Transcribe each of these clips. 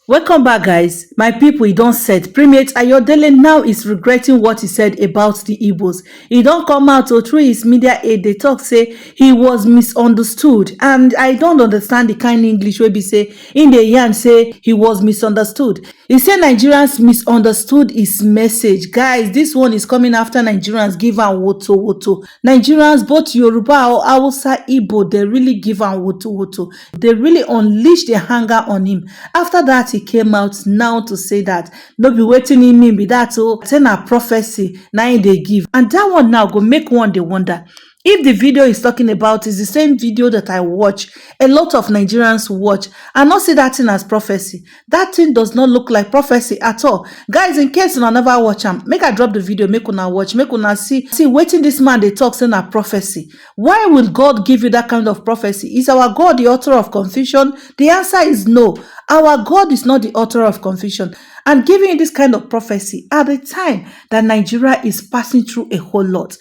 Welcome back, guys. My people, he don't said Primate Ayodele now is regretting what he said about the Igbos. He don't come out or through his media aid, they talk say he was misunderstood. And I don't understand the kind English where be say in the yarn say he was misunderstood. He said Nigerians misunderstood his message. Guys, this one is coming after Nigerians give am woto woto. Nigerians, both Yoruba or Hausa, Igbo, they really give am woto woto. They really unleash their anger on him. After that, he came out now to say that no be wetin him mean be that say na prophecy na him dey give, and that one now go make one dey wonder if the video he's talking about is the same video that I watch, a lot of Nigerians watch, and not see that thing as prophecy. That thing does not look like prophecy at all. Guys, in case una never watch am, make I drop the video, make una watch, make una see wetin this man dey talk say na prophecy. Why will God give you that kind of prophecy? Is our God the author of confusion? The answer is no. Our God is not the author of confusion. And giving you this kind of prophecy at the time that Nigeria is passing through a whole lot.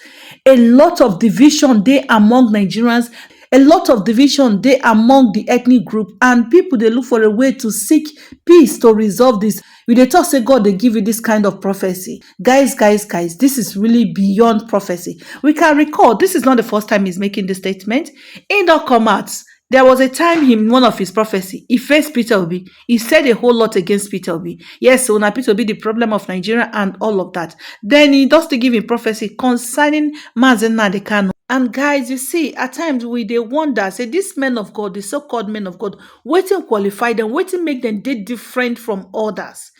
A lot of division dey among Nigerians, a lot of division dey among the ethnic group, and people they look for a way to seek peace to resolve this. We dey talk say God they give you this kind of prophecy. Guys, this is really beyond prophecy. We can recall this is not the first time he's making this statement. In the comments, there was a time in one of his prophecy, he faced Peter Obi. He said a whole lot against Peter Obi. Yes, so now Peter Obi, the problem of Nigeria and all of that. Then he does to give a prophecy concerning Mazen Nadekano. And guys, you see, at times we they wonder, say these men of God, the so-called men of God, waiting qualify them, waiting make them dey different from others.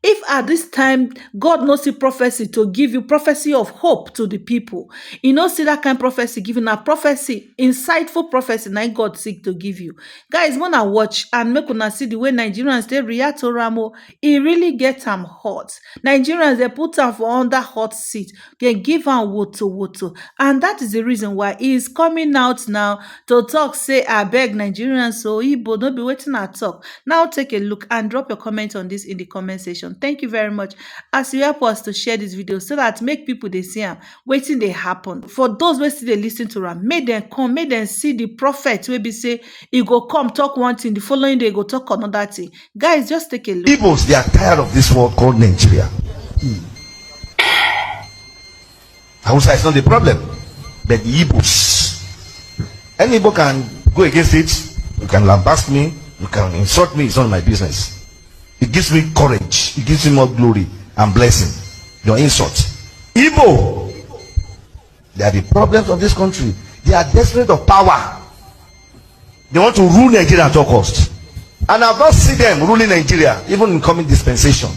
If at this time God no see prophecy to give you prophecy of hope to the people, you know see that kind of prophecy giving a prophecy, insightful prophecy na God seek to give you. Guys, when I watch and make una see the way Nigerians they react to Ramo, it really get am hot. Nigerians they put am for under hot seat, they give am woto, and that is the reason why he is coming out now to talk. Say I beg Nigerians, so Igbo don't be waiting at talk. Now take a look and drop your comment on this in the comment section. Thank you very much as you help us to share this video so that make people they see am wetin dey happen. For those wey still dey lis ten to am, make them come, make them see the prophet wey be say he go come talk one thing, the following day he go talk another thing. Guys, just take a look. Igbos, they are tired of this world called Nigeria. Hausa is not the problem, but the Igbos. Any Igbo can go against it. You can lambast me, you can insult me, it's not my business. It gives me courage. It gives me more glory and blessing. Your insult. Igbo, they are the problems of this country. They are desperate of power. They want to rule Nigeria at all costs. And I've not seen them ruling Nigeria, even in coming dispensation.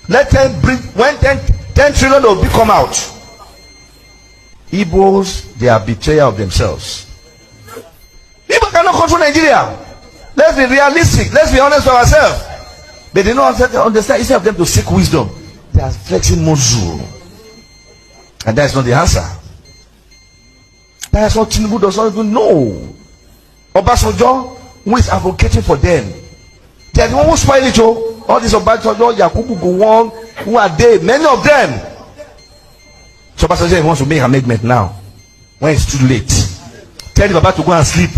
Let them bring, when 10 trillion will come out. Igbos, they are betrayer of themselves. Igbo cannot control Nigeria. Let's be realistic. Let's be honest with ourselves. But they don't understand. Instead of them to seek wisdom, they are flexing muscle. And that's not the answer. That's what Tinubu does not even know. Obasanjo, who is advocating for them, they are the one who spoil it. All these Obasanjo, Yakubu Gowon, who are they? Many of them. So Obasanjo wants to make an amendment now. When it's too late. Tell the Baba to go and sleep.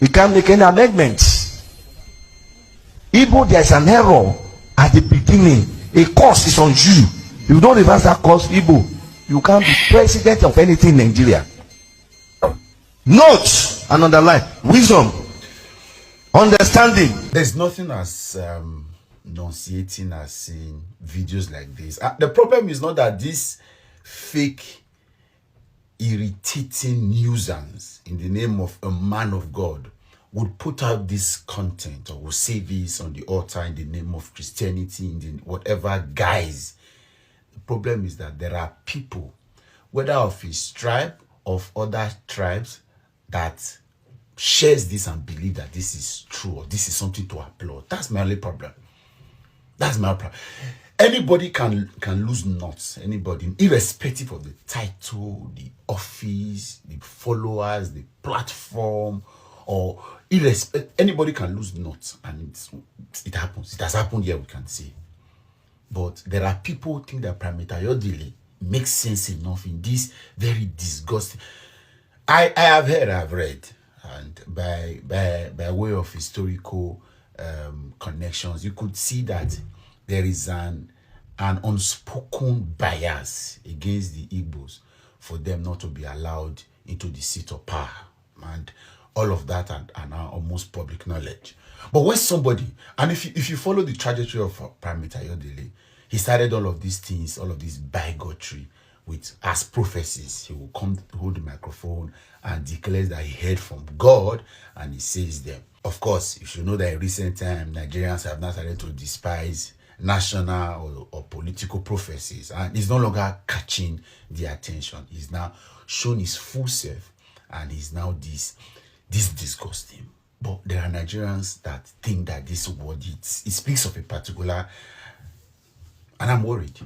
We can't make any amendments. Igbo, there is an error at the beginning. A course is on you. If you don't reverse that course, Igbo, you can't be president of anything in Nigeria. Note and underline wisdom, understanding. There's nothing as nauseating as seeing videos like this. The problem is not that this fake, irritating nuisance in the name of a man of God would put out this content or will say this on the altar in the name of Christianity, in the whatever guise. The problem is that there are people, whether of his tribe, of other tribes, that shares this and believe that this is true or this is something to applaud. That's my only problem. That's my problem. Anybody can lose nuts. Anybody, irrespective of the title, the office, the followers, the platform, or anybody can lose nuts, and it happens. It has happened here, we can see. But there are people who think that Primate Ayodele makes sense enough in this very disgusting. I have read, and by way of historical connections, you could see that there is an unspoken bias against the Igbos for them not to be allowed into the seat of power. And all of that are now almost public knowledge. But when somebody, and if you follow the trajectory of Primate Ayodele, he started all of these things, all of this bigotry with as prophecies. He will come hold the microphone and declares that he heard from God and he says them. Of course, you should know that in recent time, Nigerians have now started to despise national or political prophecies, and he's no longer catching the attention. He's now shown his full self, and he's now this disgusting. But there are Nigerians that think that this word, it speaks of a particular, and I'm worried.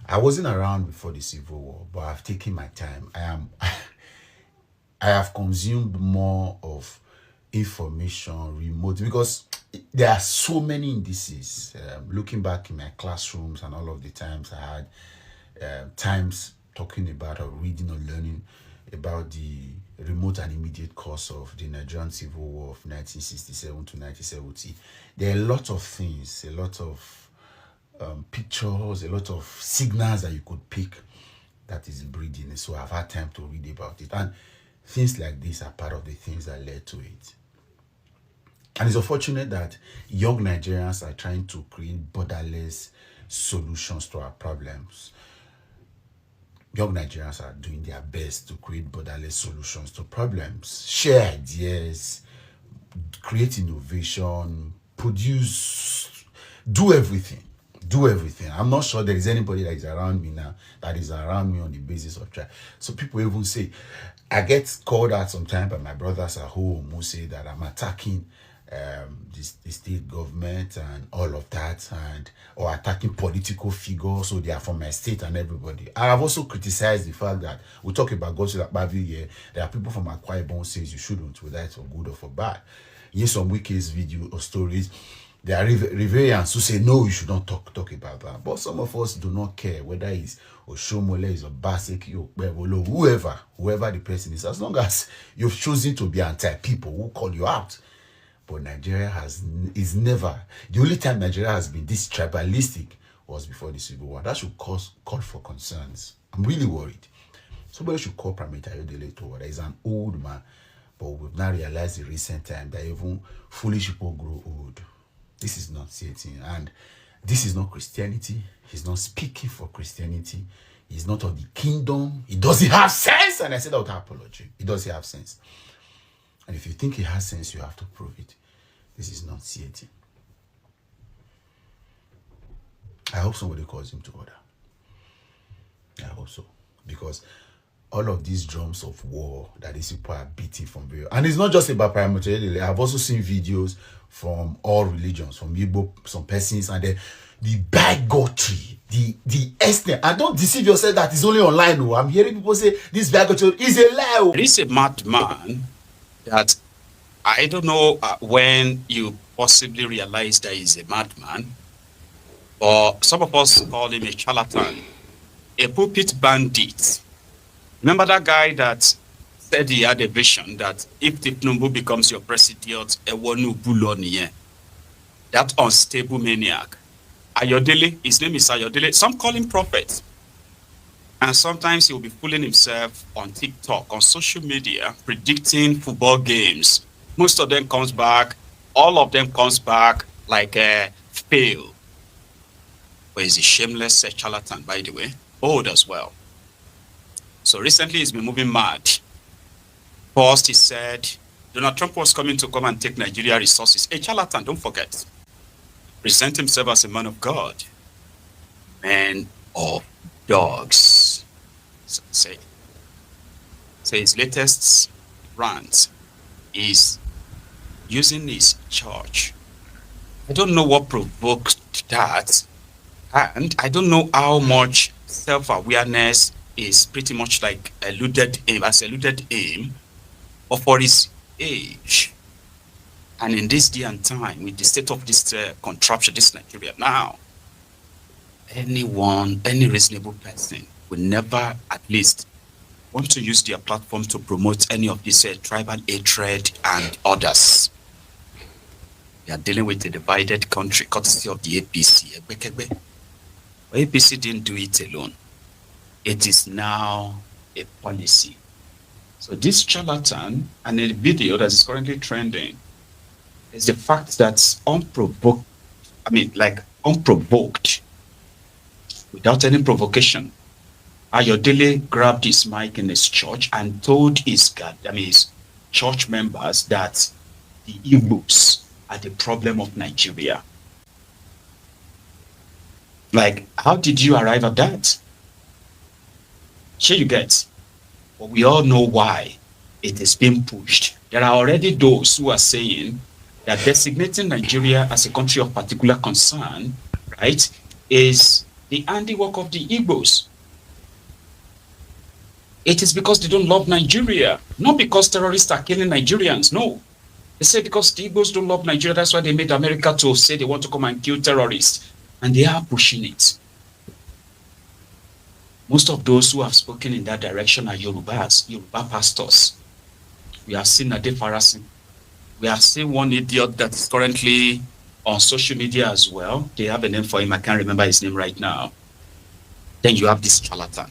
I wasn't around before the Civil War, but I've taken my time. I have consumed more of information remote because there are so many indices. Looking back in my classrooms and all of the times I had times talking about or reading or learning about the remote and immediate cause of the Nigerian Civil War of 1967 to 1970. There are a lot of things, a lot of pictures, a lot of signals that you could pick that is breeding. So I've had time to read about it. And things like this are part of the things that led to it. And it's unfortunate that young Nigerians are trying to create borderless solutions to our problems. Young Nigerians are doing their best to create borderless solutions to problems, share ideas, create innovation, produce, do everything. I'm not sure there is anybody that is around me now that is around me on the basis of try. So people even say, I get called out sometimes by my brothers at home who say that I'm attacking the state government and all of that, and or attacking political figures, so they are from my state and everybody. And I've also criticized the fact that we talk about Godswill Akpabio here. There are people from Akwa Ibom says you shouldn't, whether it's for good or for bad. In some Wiki's video or stories, there are Riverians who say no, you should not talk about that. But some of us do not care whether it's Oshomole, is Obaseki, Okpebolo, whoever the person is, as long as you've chosen to be anti-people who call you out. But Nigeria is never, the only time Nigeria has been this tribalistic was before the Civil War. That should call for concerns. I'm really worried. Somebody should call Primate Ayodele to order. He's an old man, but we've now realized in recent time that even foolish people grow old. This is not Satan, and this is not Christianity. He's not speaking for Christianity. He's not of the kingdom. He doesn't have sense, and I say that without apology. He doesn't have sense. And if you think he has sense, you have to prove it. This is not Satan. I hope somebody calls him to order. I hope so. Because all of these drums of war that these people are beating from various, and it's not just about Primate Ayodele. I've also seen videos from all religions, from Igbo, some persons, and the bigotry, the extent. And don't deceive yourself that it's only online. No. I'm hearing people say this bigotry is a lie. There is a madman that I don't know when you possibly realize that he's a madman, or some of us call him a charlatan, a pulpit bandit. Remember that guy that said he had a vision that if Tinubu becomes your president, that unstable maniac. Ayodele, his name is Ayodele. Some call him prophet. And sometimes he'll be fooling himself on TikTok, on social media, predicting football games. Most of them comes back, all of them comes back like a fail. But he's a shameless charlatan, by the way, old as well. So recently he's been moving mad. First he said Donald Trump was coming to come and take Nigeria resources. A charlatan, don't forget. Present himself as a man of God. Man of dogs. So his latest rant is using his church. I don't know what provoked that, and I don't know how much self-awareness is pretty much like eluded aim, or for his age, and in this day and time, with the state of this contraption, this Nigeria now, any reasonable person would never at least want to use their platform to promote any of this tribal hatred and others. We are dealing with a divided country, courtesy of the APC. But APC didn't do it alone. It is now a policy. So this charlatan and a video that is currently trending is the fact that unprovoked, without any provocation, Ayodele grabbed his mic in his church and told his church members that the Igbos are the problem of Nigeria. Like, how did you arrive at that? Sure, you get. But we all know why it is being pushed. There are already those who are saying that designating Nigeria as a country of particular concern, right, is the handiwork of the Igbos. It is because they don't love Nigeria, not because terrorists are killing Nigerians. No. They say because the Igbos don't love Nigeria, that's why they made America to say they want to come and kill terrorists. And they are pushing it. Most of those who have spoken in that direction are Yoruba pastors. We have seen Ade Farasin. We have seen one idiot that is currently on social media as well. They have a name for him. I can't remember his name right now. Then you have this charlatan.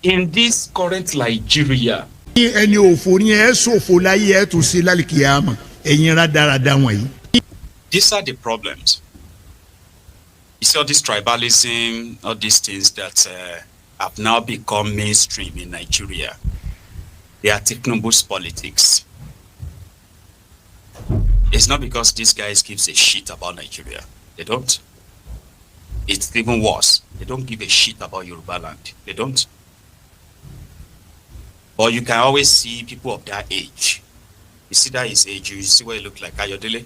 In this current Nigeria, these are the problems. You see all this tribalism, all these things that have now become mainstream in Nigeria. They are Tinubu's politics. It's not because these guys gives a shit about Nigeria. They don't. It's even worse. They don't give a shit about Yoruba land. They don't. But you can always see people of that age. You see that his age, you see what he look like. Ayodele,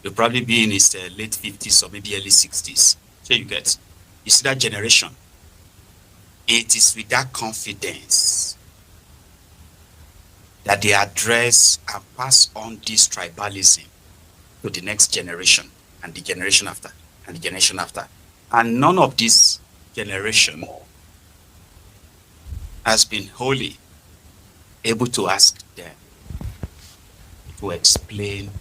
he'll probably be in his late 50s or maybe early 60s. So you get. You see that generation. It is with that confidence that they address and pass on this tribalism to the next generation and the generation after and the generation after. And none of this generation has been wholly able to ask them to explain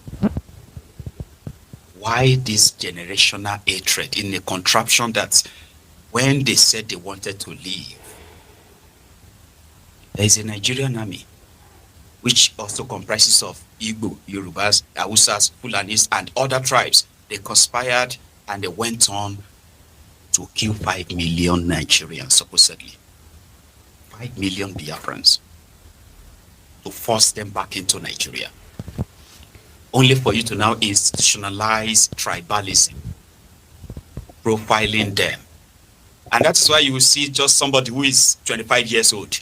why this generational hatred in a contraption that when they said they wanted to leave, there is a Nigerian army which also comprises of Igbo, Yorubas, Hausas, Fulanis, and other tribes. They conspired and they went on to kill 5 million Nigerians, supposedly. 5 million Biafrans. To force them back into Nigeria. Only for you to now institutionalize tribalism, profiling them. And that's why you will see just somebody who is 25 years old.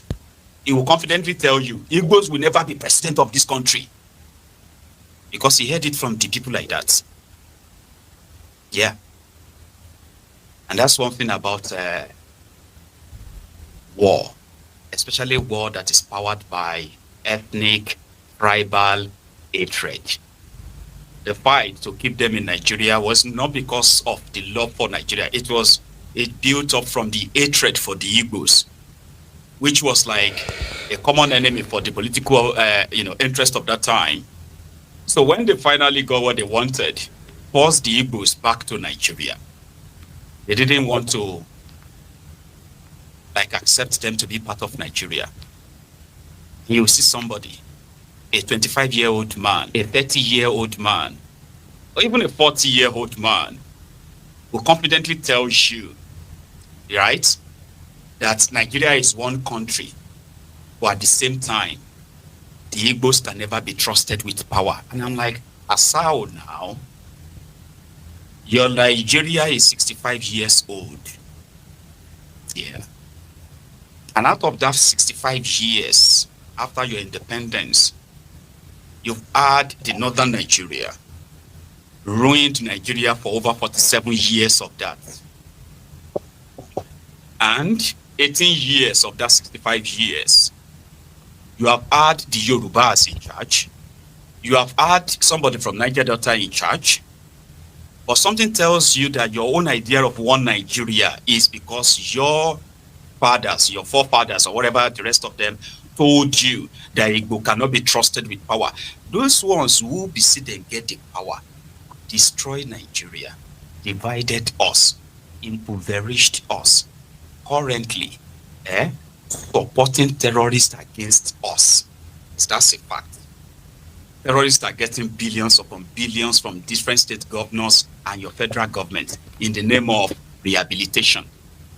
He will confidently tell you, Igbos will never be president of this country. Because he heard it from the people like that. Yeah. And that's one thing about war. Especially war that is powered by ethnic, tribal hatred. The fight to keep them in Nigeria was not because of the love for Nigeria. It built up from the hatred for the Igbos, which was like a common enemy for the political interest of that time. So when they finally got what they wanted, forced the Igbos back to Nigeria. They didn't want to accept them to be part of Nigeria. You see somebody, a 25-year-old man, a 30-year-old man, or even a 40-year-old man, who confidently tells you, right, that Nigeria is one country, but at the same time, the Igbos can never be trusted with power. And I'm like, Asao now, your Nigeria is 65 years old. Yeah. And out of that 65 years, after your independence, you've had the northern Nigeria, ruined Nigeria for over 47 years of that. And 18 years of that 65 years, you have had the Yorubas in charge. You have had somebody from Niger Delta in charge. But something tells you that your own idea of one Nigeria is because your fathers, your forefathers, or whatever, the rest of them, told you that Igbo cannot be trusted with power. Those ones who be sitting get the power, destroyed Nigeria, divided us, impoverished us. Currently, supporting terrorists against us. That's a fact. Terrorists are getting billions upon billions from different state governors and your federal government in the name of rehabilitation.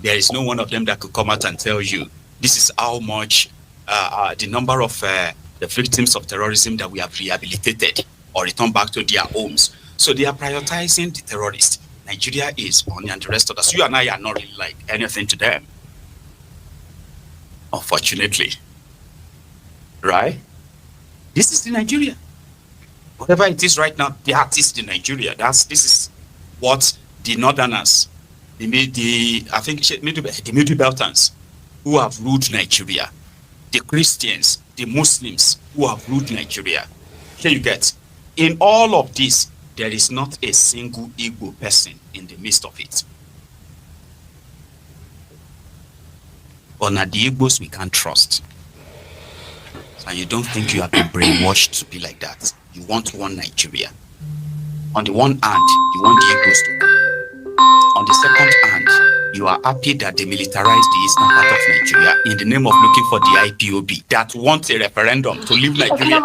There is no one of them that could come out and tell you this is how much the number of the victims of terrorism that we have rehabilitated or returned back to their homes. So they are prioritizing the terrorists. Nigeria is on, and the rest of us. You and I are not really like anything to them, unfortunately. Right? This is the Nigeria. Whatever it is right now, that is the Nigeria. This is what the Northerners, the Middle Beltons, who have ruled Nigeria, the Christians, the Muslims who have ruled Nigeria. Here you get. In all of this, there is not a single Igbo person in the midst of it. But now the Igbos we can't trust. And you don't think you have been brainwashed to be like that. You want one Nigeria. On the one hand, you want the Igbos to come. On the second hand, you are happy that they militarized the eastern part of Nigeria in the name of looking for the IPOB that wants a referendum to leave Nigeria.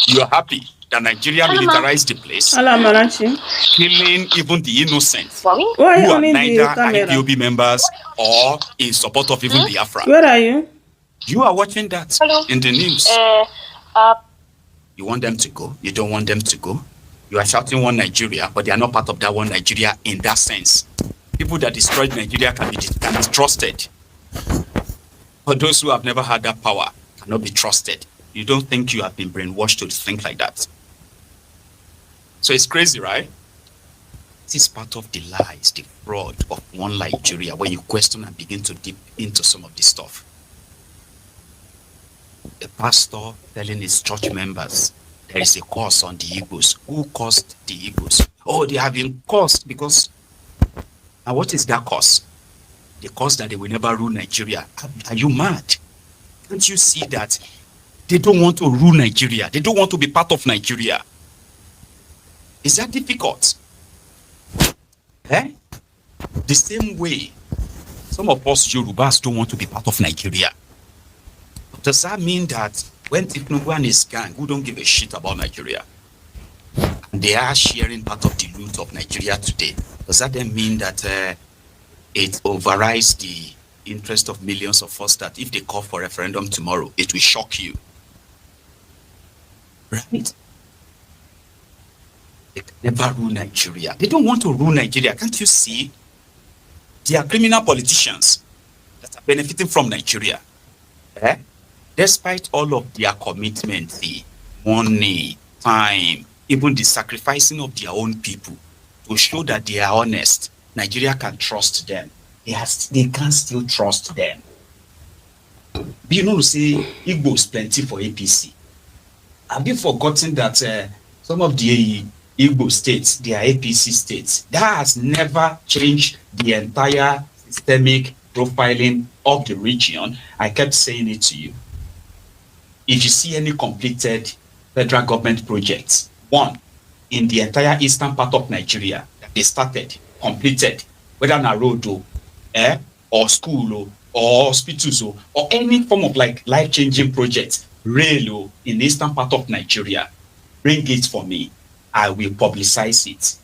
You are happy that Nigeria militarized the place, killing even the innocent who are neither IPOB members or in support of even Biafra. Where are you? You are watching that in the news. You want them to go. You don't want them to go. You are shouting one Nigeria, but they are not part of that one Nigeria in that sense. People that destroyed Nigeria can be trusted. But those who have never had that power cannot be trusted. You don't think you have been brainwashed to think like that. So it's crazy, right? This is part of the lies, the fraud of one Nigeria when you question and begin to dip into some of this stuff. The pastor telling his church members there is a curse on the Igbos. Who caused the Igbos? Oh, they have been cursed because. And what is that curse? The curse that they will never rule Nigeria. Are you mad? Can't you see that they don't want to rule Nigeria? They don't want to be part of Nigeria. Is that difficult? The same way some of us Yorubas don't want to be part of Nigeria. Does that mean that when Tinubu and his gang, who don't give a shit about Nigeria, and they are sharing part of the loot of Nigeria today, does that then mean that it overrides the interest of millions of us that if they call for referendum tomorrow, it will shock you? Right? They can never rule Nigeria. They don't want to rule Nigeria. Can't you see? They are criminal politicians that are benefiting from Nigeria. Despite all of their commitment, the money, time, even the sacrificing of their own people to show that they are honest, Nigeria can trust them. They can still trust them. But you know, say Igbos plenty for APC. Have you forgotten that some of the Igbo states, they are APC states? That has never changed the entire systemic profiling of the region. I kept saying it to you. If you see any completed federal government projects, one, in the entire eastern part of Nigeria, that they started, completed, whether na road or school or hospitals or any form of like life-changing project, rail in the eastern part of Nigeria, bring it for me. I will publicize it.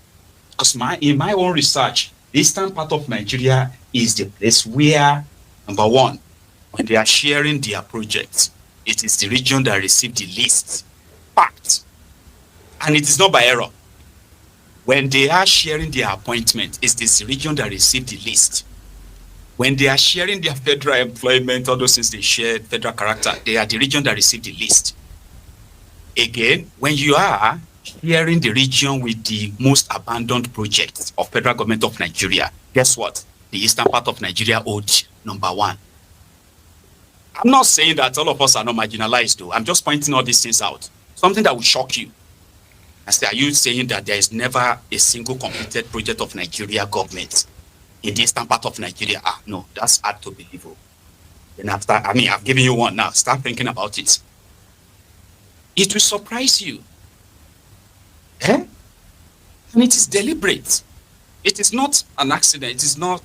Because in my own research, the eastern part of Nigeria is the place where, number one, when they are sharing their projects, it is the region that received the least. Fact. And it is not by error. When they are sharing their appointment, it is the region that received the least. When they are sharing their federal employment, all those things they shared, federal character, they are the region that received the least. Again, when you are sharing the region with the most abandoned projects of federal government of Nigeria, guess what? The eastern part of Nigeria owed number one. I'm not saying that all of us are not marginalized, though. I'm just pointing all these things out. Something that will shock you. I say, are you saying that there is never a single completed project of Nigeria government in the eastern part of Nigeria? No, that's hard to believe. Then after, I've given you one now. Start thinking about it. It will surprise you. And it is deliberate. It is not an accident. It is not,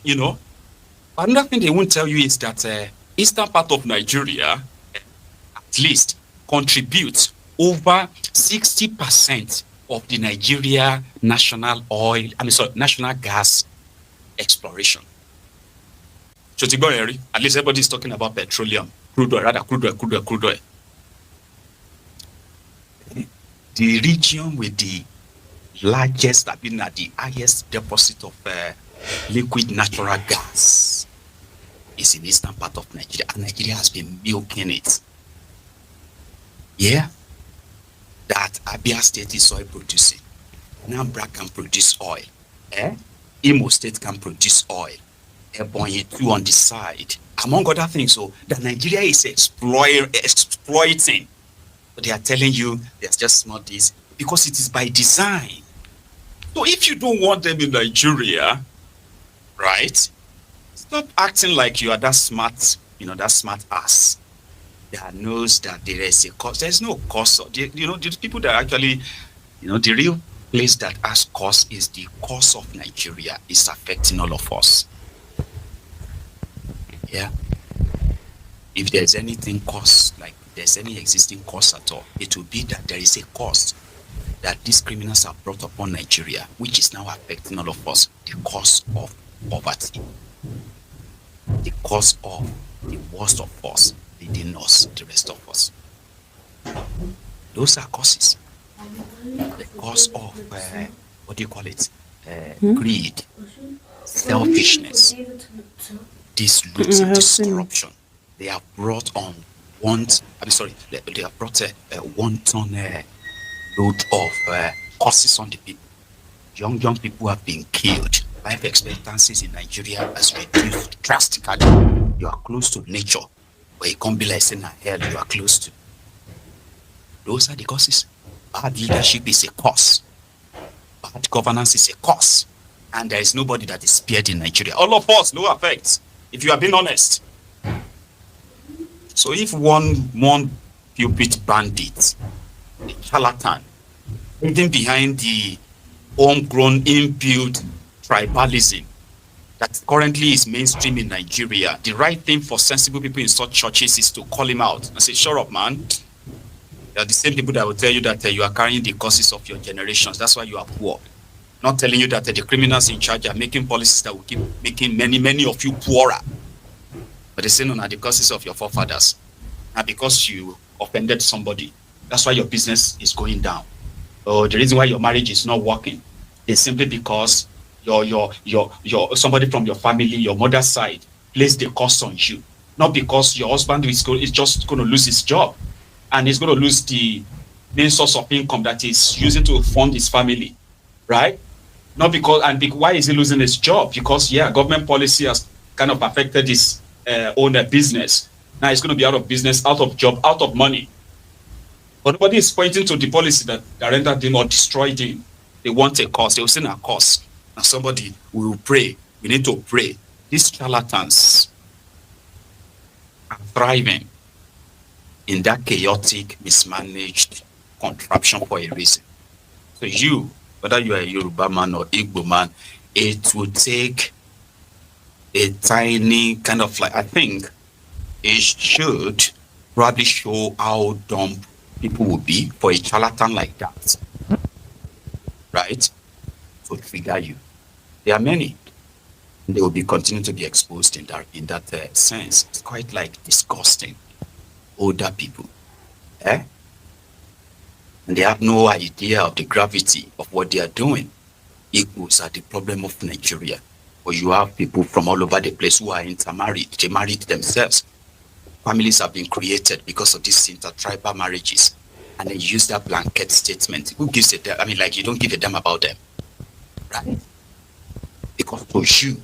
Another thing they won't tell you is that eastern part of Nigeria, at least, contributes over 60% of the Nigeria national national gas exploration. At least everybody is talking about petroleum, crude oil. The region with the largest, the highest deposit of liquid natural gas is in eastern part of Nigeria, and Nigeria has been milking it. Yeah, that Abia State is oil producing. Anambra can produce oil. Imo State can produce oil. Ebonyi too on the side, among other things. So that Nigeria is exploiting. But they are telling you there's just not this because it is by design. So if you don't want them in Nigeria, right? Stop acting like you are that smart, that smart ass that knows that there is a cost. There's no cost. The people that actually, the real place that has cost is the cost of Nigeria is affecting all of us. Yeah. If there's anything cost, like there's any existing cost at all, it will be that there is a cost that these criminals have brought upon Nigeria, which is now affecting all of us. The cost of poverty, the cost of the worst of us leading us, the rest of us. Those are causes. The cause of greed, selfishness, this looting, this corruption. They have brought on they have brought a wanton load of causes on the people. Young people have been killed. Life expectancies in Nigeria has reduced drastically. You are close to nature, but you can't be like saying hell you are close to. Those are the causes. Bad leadership is a cause. Bad governance is a cause. And there is nobody that is spared in Nigeria. All of us, no effect, if you are being honest. So if one pulpit bandit, a charlatan, hidden behind the homegrown inbuilt tribalism that currently is mainstream in Nigeria, the right thing for sensible people in such churches is to call him out and say, shut up, man. They are the same people that will tell you that you are carrying the curses of your generations. That's why you are poor. Not telling you that the criminals in charge are making policies that will keep making many of you poorer. But they say, no, the curses of your forefathers. And because you offended somebody, that's why your business is going down. Or the reason why your marriage is not working is simply because your somebody from your family, your mother's side, placed the curse on you. Not because your husband is just going to lose his job and he's going to lose the main source of income that he's using to fund his family, right? Not because, why is he losing his job? Because, government policy has kind of affected his own business. Now he's going to be out of business, out of job, out of money. But nobody is pointing to the policy that rendered him or destroyed him. They want a cause. They will send a cause. And somebody will pray. We need to pray. These charlatans are thriving in that chaotic, mismanaged contraption for a reason. So you, whether you are a Yoruba man or Igbo man, it will take a tiny kind of I think it should probably show how dumb people will be for a charlatan like that, right? To trigger you. There are many. They will be continuing to be exposed in that sense. It's quite disgusting. Older people, and they have no idea of the gravity of what they are doing. Igbos are the problem of Nigeria. But you have people from all over the place who are intermarried. They married themselves. Families have been created because of these intertribal marriages. And they use that blanket statement. Who gives a damn? You don't give a damn about them. Right? Because for you,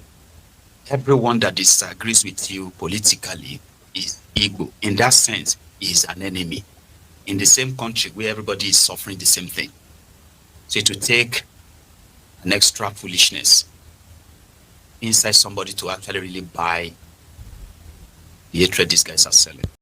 everyone that disagrees with you politically is Igbo. In that sense, is an enemy. In the same country where everybody is suffering the same thing. So it will take an extra foolishness inside somebody to actually really buy the hatred these guys are selling.